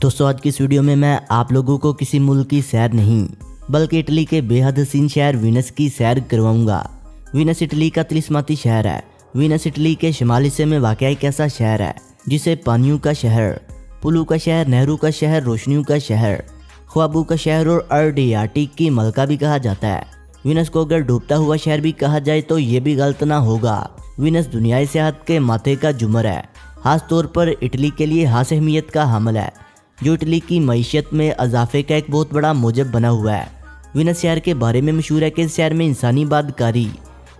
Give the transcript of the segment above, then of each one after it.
दोस्तों आज की इस वीडियो में मैं आप लोगों को किसी मुल्क की सैर नहीं बल्कि इटली के बेहद हसीन शहर वीनस की सैर करवाऊंगा। वीनस इटली का तिलिस्माती शहर है। वीनस इटली के शिमाली हिस्से में वाक़ एक ऐसा शहर है जिसे पानियों का शहर, पुलों का शहर, नहरों का शहर, रोशनियों का शहर, ख्वाबों का शहर और अर्डियाटिक की मलका भी कहा जाता है। वीनस को अगर डूबता हुआ शहर भी कहा जाए तो ये भी गलत ना होगा। वीनस दुनियाई सियाहत के माथे का जुमर है, खास तौर पर इटली के लिए खास अहमियत का हामिल है, जो इटली की मईशत में इजाफे का एक बहुत बड़ा मूजब बना हुआ है। वीनस शहर के बारे में मशहूर है कि इस शहर में इंसानी बादकारी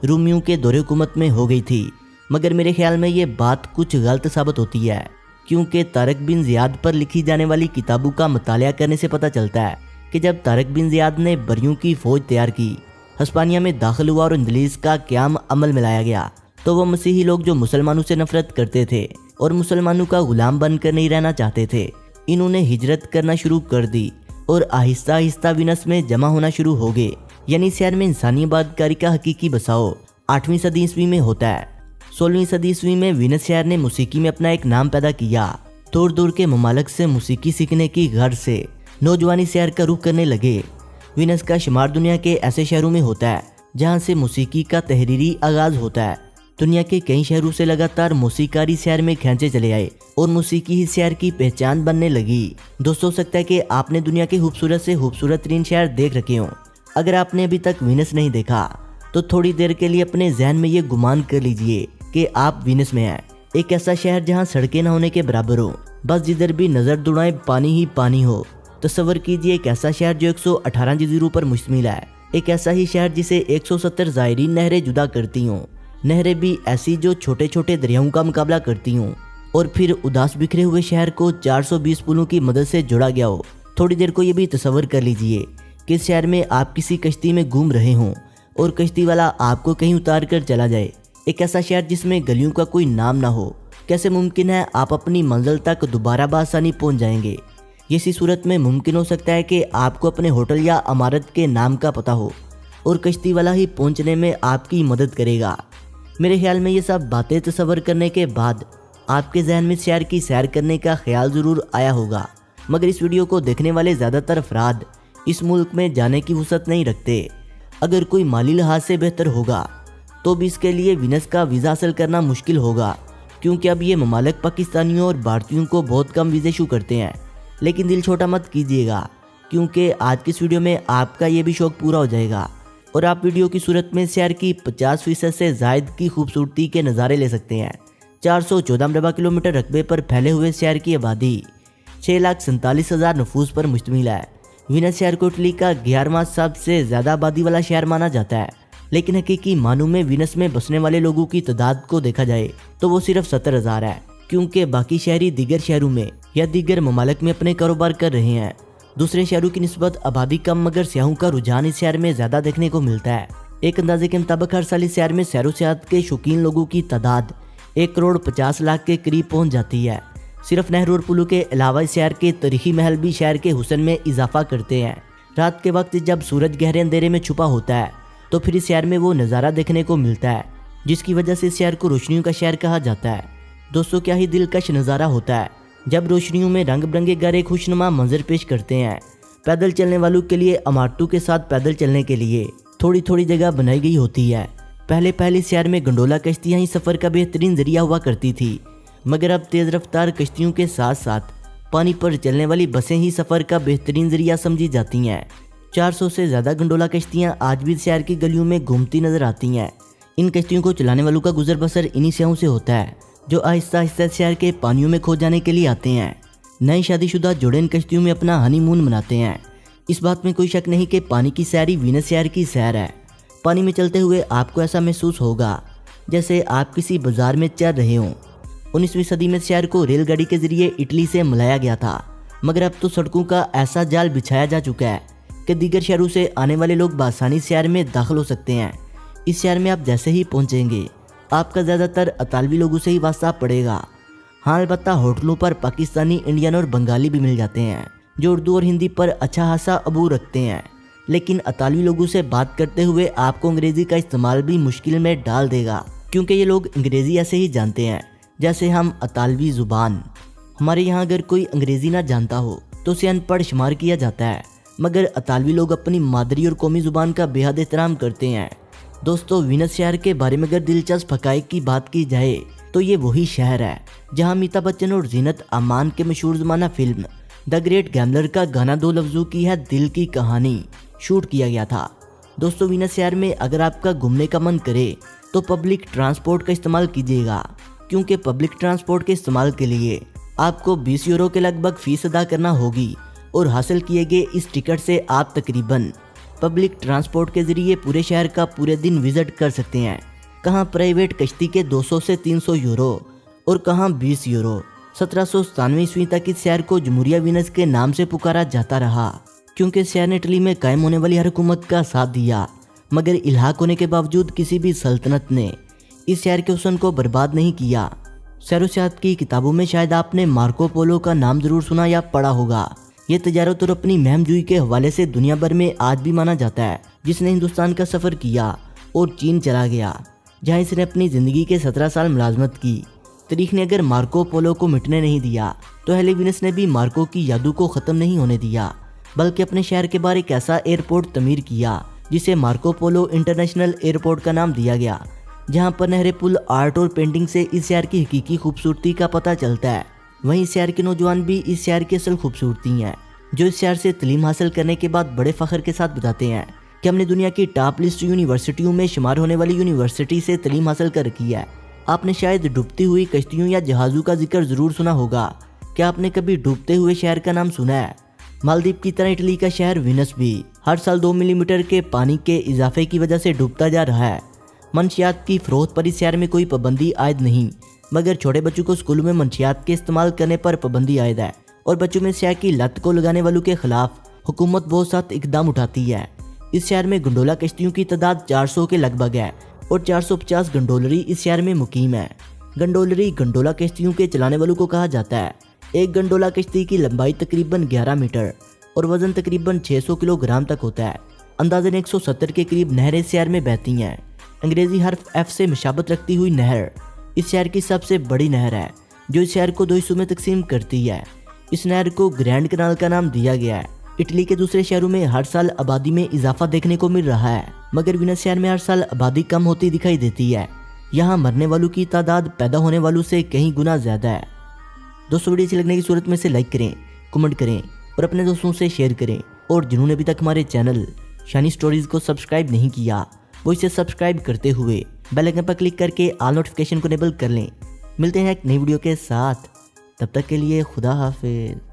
रूमियों के दौरे हुकूमत में हो गई थी, मगर मेरे ख्याल में ये बात कुछ गलत साबित होती है, क्योंकि तारिक बिन ज़ियाद पर लिखी जाने वाली किताबों का मुतालिया करने से पता चलता है कि जब तारिक बिन ज़ियाद ने बरियों की फ़ौज तैयार की, हिस्पानिया में दाखिल हुआ और इंग्लिस का क़याम अमल में लाया गया, तो वो मसीही लोग जो मुसलमानों से नफरत करते थे और मुसलमानों का गुलाम बनकर नहीं रहना चाहते थे, इन्होंने हिजरत करना शुरू कर दी और आहिस्ता आहिस्ता वीनस में जमा होना शुरू हो गए। यानी शहर में इंसानी आबादकारी का हकीकी बसाओ 8वीं सदी ईस्वी में होता है। 16वीं सदी ईस्वी में वीनस शहर ने मौसीकी में अपना एक नाम पैदा किया। दूर दूर के ममालिक से मौसीकी सीखने की गर्ज से नौजवानी शहर का रुख करने लगे। वीनस का शुमार दुनिया के ऐसे शहरों में होता है जहाँ से मौसीकी का तहरीरी आगाज होता है। दुनिया के कई शहरों से लगातार मौसीकारी शहर में खींचे चले आए और मौसीकी ही शहर की पहचान बनने लगी। दोस्तों, हो सकता है कि आपने दुनिया के खूबसूरत से खूबसूरत तरीन शहर देख रखे हों। अगर आपने अभी तक वीनस नहीं देखा तो थोड़ी देर के लिए अपने जहन में ये गुमान कर लीजिए कि आप वीनस में हैं। एक ऐसा शहर जहाँ सड़कें न होने के बराबर हो, बस जिधर भी नज़र दुड़ाए पानी ही पानी हो। तस्वर कीजिए एक ऐसा शहर जो 118 जजीरों पर मुश्तमिल है। एक ऐसा ही शहर जिसे 170 ज़ायरीन नहरें जुदा करती हों, नहरें भी ऐसी जो छोटे छोटे दरियाओं का मुकाबला करती हों, और फिर उदास बिखरे हुए शहर को 420 पुलों की मदद से जोड़ा गया हो। थोड़ी देर को ये भी तस्वर कर लीजिए कि इस शहर में आप किसी कश्ती में घूम रहे हों और कश्ती वाला आपको कहीं उतार कर चला जाए। एक ऐसा शहर जिसमें गलियों का कोई नाम ना हो। कैसे मुमकिन है आप अपनी मंजिल तक दोबारा बआसानी पहुँच जाएंगे? इसी सूरत में मुमकिन हो सकता है कि आपको अपने होटल या इमारत के नाम का पता हो और कश्ती वाला ही पहुँचने में आपकी मदद करेगा। मेरे ख्याल में ये सब बातें तस्वर करने के बाद आपके जहन में शहर की सैर करने का ख्याल ज़रूर आया होगा, मगर इस वीडियो को देखने वाले ज़्यादातर अफराद इस मुल्क में जाने की वुसअत नहीं रखते। अगर कोई माली लिहाज से बेहतर होगा तो भी इसके लिए वीनस का वीज़ा हासिल करना मुश्किल होगा, क्योंकि अब ये ममालिक पाकिस्तानियों और भारतीयों को बहुत कम वीज़े इशू करते हैं। लेकिन दिल छोटा मत कीजिएगा, क्योंकि आज की इस वीडियो में आपका ये भी शौक़ पूरा हो जाएगा और आप वीडियो की सूरत में शहर की 50% से ज़ायद की खूबसूरती के नज़ारे ले सकते हैं। 414 मरबा किलोमीटर रकबे पर फैले हुए शहर की आबादी 6,47,000 नफूस पर मुश्तमिल है। वीनस शहर को इटली का 11वां सबसे ज़्यादा आबादी वाला शहर माना जाता है, लेकिन हकीकी मानों में वीनस में बसने वाले लोगों की तादाद को देखा जाए तो वो सिर्फ 70,000 है, क्योंकि बाकी शहरी दीगर शहरों में या दीगर ममालिक में अपने कारोबार कर रहे हैं। दूसरे शहरों की निस्बत आबादी कम, मगर सियाहों का रुझान इस शहर में ज़्यादा देखने को मिलता है। एक अंदाजे के मुताबिक हर साल इस शहर में सैर व सियाहत के शौकीन लोगों की तादाद 1,50,00,000 के करीब पहुंच जाती है। सिर्फ नहर और पुलों के अलावा इस शहर के तारीखी महल भी शहर के हुस्न में इजाफा करते हैं। रात के वक्त जब सूरज गहरे अंधेरे में छुपा होता है तो फिर इस शहर में वो नज़ारा देखने को मिलता है, जिसकी वजह से इस शहर को रोशनियों का शहर कहा जाता है। दोस्तों, क्या ही दिलकश नज़ारा होता है जब रोशनियों में रंग बिरंगे घर एक खुशनुमा मंजर पेश करते हैं। पैदल चलने वालों के लिए इमारतों के साथ पैदल चलने के लिए थोड़ी थोड़ी जगह बनाई गई होती है। पहले शहर में गंडोला कश्तियाँ ही सफ़र का बेहतरीन जरिया हुआ करती थी, मगर अब तेज़ रफ्तार कश्तियों के साथ साथ पानी पर चलने वाली बसें ही सफ़र का बेहतरीन जरिया समझी जाती हैं। 400 से ज़्यादा गंडोला कश्तियाँ आज भी शहर की गलियों में घूमती नजर आती हैं। इन कश्तियों को चलाने वालों का गुजर बसर इन्हीं सियाहों से होता है जो आहिस्ता आहिस्ता शहर के पानियों में खो जाने के लिए आते हैं। नए शादीशुदा जोड़े इन कश्तियों में अपना हनीमून मनाते हैं। इस बात में कोई शक नहीं कि पानी की सैर ही वीनस शहर की सैर है। पानी में चलते हुए आपको ऐसा महसूस होगा जैसे आप किसी बाजार में चल रहे हों। 19वीं सदी में शहर को रेलगाड़ी के जरिए इटली से मिलाया गया था, मगर अब तो सड़कों का ऐसा जाल बिछाया जा चुका है कि दीगर शहरों से आने वाले लोग बआसानी शहर में दाखिल हो सकते हैं। इस शहर में आप जैसे ही पहुँचेंगे आपका ज़्यादातर अतालवी लोगों से ही वास्ता पड़ेगा। हाँ, अलबत्ता होटलों पर पाकिस्तानी, इंडियन और बंगाली भी मिल जाते हैं जो उर्दू और हिंदी पर अच्छा खासा अबूर रखते हैं, लेकिन अतालवी लोगों से बात करते हुए आपको अंग्रेज़ी का इस्तेमाल भी मुश्किल में डाल देगा, क्योंकि ये लोग अंग्रेज़ी ऐसे ही जानते हैं जैसे हम अतालवी ज़ुबान। हमारे यहाँ अगर कोई अंग्रेजी ना जानता हो तो उसे अनपढ़ शुमार किया जाता है, मगर अतालवी लोग अपनी मादरी और कौमी ज़ुबान का बेहद एहतराम करते हैं। दोस्तों, वीनस शहर के बारे में अगर दिलचस्प हक़ाइक़ की बात की जाए तो ये वही शहर है जहाँ अमिताभ बच्चन और जीनत अमान के मशहूर ज़माना फिल्म द ग्रेट गैम्बलर का गाना 2 लफ्ज़ों की है दिल की कहानी शूट किया गया था। दोस्तों, वीनस शहर में अगर आपका घूमने का मन करे तो पब्लिक ट्रांसपोर्ट का इस्तेमाल कीजिएगा, क्योंकि पब्लिक ट्रांसपोर्ट के इस्तेमाल के लिए आपको 20 यूरो के लगभग फ़ीस अदा करना होगी और हासिल किए गए इस टिकट से आप तकरीबन पब्लिक ट्रांसपोर्ट के ज़रिए पूरे शहर का पूरे दिन विज़िट कर सकते हैं। कहाँ प्राइवेट कश्ती के 200 से 300 यूरो और कहाँ 20 यूरो। 1797 ईस्वी तक इस शहर को जमहूरिया वीनस के नाम से पुकारा जाता रहा, क्योंकि शहर ने इटली में कायम होने वाली हर हुकूमत का साथ दिया, मगर इल्हाक होने के बावजूद किसी भी सल्तनत ने इस शहर के हुस्न को बर्बाद नहीं किया। सैर व सियाहत की किताबों में शायद आपने मार्को पोलो का नाम ज़रूर सुना या पढ़ा होगा। ये तजारत और अपनी महमजूई के हवाले से दुनिया भर में आज भी माना जाता है, जिसने हिंदुस्तान का सफ़र किया और चीन चला गया, जहाँ इसने अपनी ज़िंदगी के 17 साल मुलाजमत की। तारीख ने अगर मार्को पोलो को मिटने नहीं दिया तो अहले वीनस ने भी मार्को की यादों को ख़त्म नहीं होने दिया, बल्कि अपने शहर के बाहर एक ऐसा एयरपोर्ट तमीर किया जिसे मार्को पोलो इंटरनेशनल एयरपोर्ट का नाम दिया गया, जहाँ पर नहरें, पुल, आर्ट और पेंटिंग से इस शहर की हकीकी खूबसूरती का पता चलता है। वहीं इस शहर के नौजवान भी इस शहर की असल खूबसूरती हैं, जो इस शहर से तालीम हासिल करने के बाद बड़े फ़ख्र के साथ बताते हैं कि हमने दुनिया की टॉप लिस्ट यूनिवर्सिटियों में शुमार होने वाली यूनिवर्सिटी से तालीम हासिल कर रखी है। आपने शायद डूबती हुई कश्तियों या जहाज़ों का जिक्र ज़रूर सुना होगा। क्या आपने कभी डूबते हुए शहर का नाम सुना है? मालदीव की तरह इटली का शहर वीनस भी हर साल 2 मिलीमीटर के पानी के इजाफे की वजह से डूबता जा रहा है। मंशियात की फ़रोख्त पर इस शहर में कोई पाबंदी आयद नहीं, मगर छोटे बच्चों को स्कूलों में मंशियात के इस्तेमाल करने पर पाबंदी आयद है और बच्चों में शहर की लत को लगाने वालों के खिलाफ हुकूमत बहुत सख्त इकदाम उठाती है। इस शहर में गंडोला कश्तियों की तादाद 400 के लगभग है और 450 गंडोलरी इस शहर में मुकीम है। गंडोलरी गंडोला कश्तियों के चलाने वालों को कहा जाता है। एक गंडोला कश्ती की लंबाई तकरीबन 11 मीटर और वजन तकरीबन 600 किलोग्राम तक होता है। अंदाज़न 170 के करीब नहरें इस शहर में बहती हैं। अंग्रेजी हर्फ एफ से मुशाबत रखती हुई नहर इस शहर की सबसे बड़ी नहर है, जो इस शहर को 2 हिस्सों में तकसीम करती है। इस नहर को ग्रैंड कनाल का नाम दिया गया है। इटली के दूसरे शहरों में हर साल आबादी में इजाफा देखने को मिल रहा है, मगर वीनस शहर में हर साल आबादी कम होती दिखाई देती है। यहाँ मरने वालों की तादाद पैदा होने वालों से कहीं गुना ज़्यादा है। दोस्तों, वीडियो अच्छी लगने की सूरत में से लाइक करें, कमेंट करें और अपने दोस्तों से शेयर करें। और जिन्होंने अभी तक हमारे चैनल शानी स्टोरीज़ को सब्सक्राइब नहीं किया, वो इसे सब्सक्राइब करते हुए बेल आइकन पर क्लिक करके ऑल नोटिफिकेशन को इनेबल कर लें। मिलते हैं एक नई वीडियो के साथ, तब तक के लिए खुदा हाफिज़।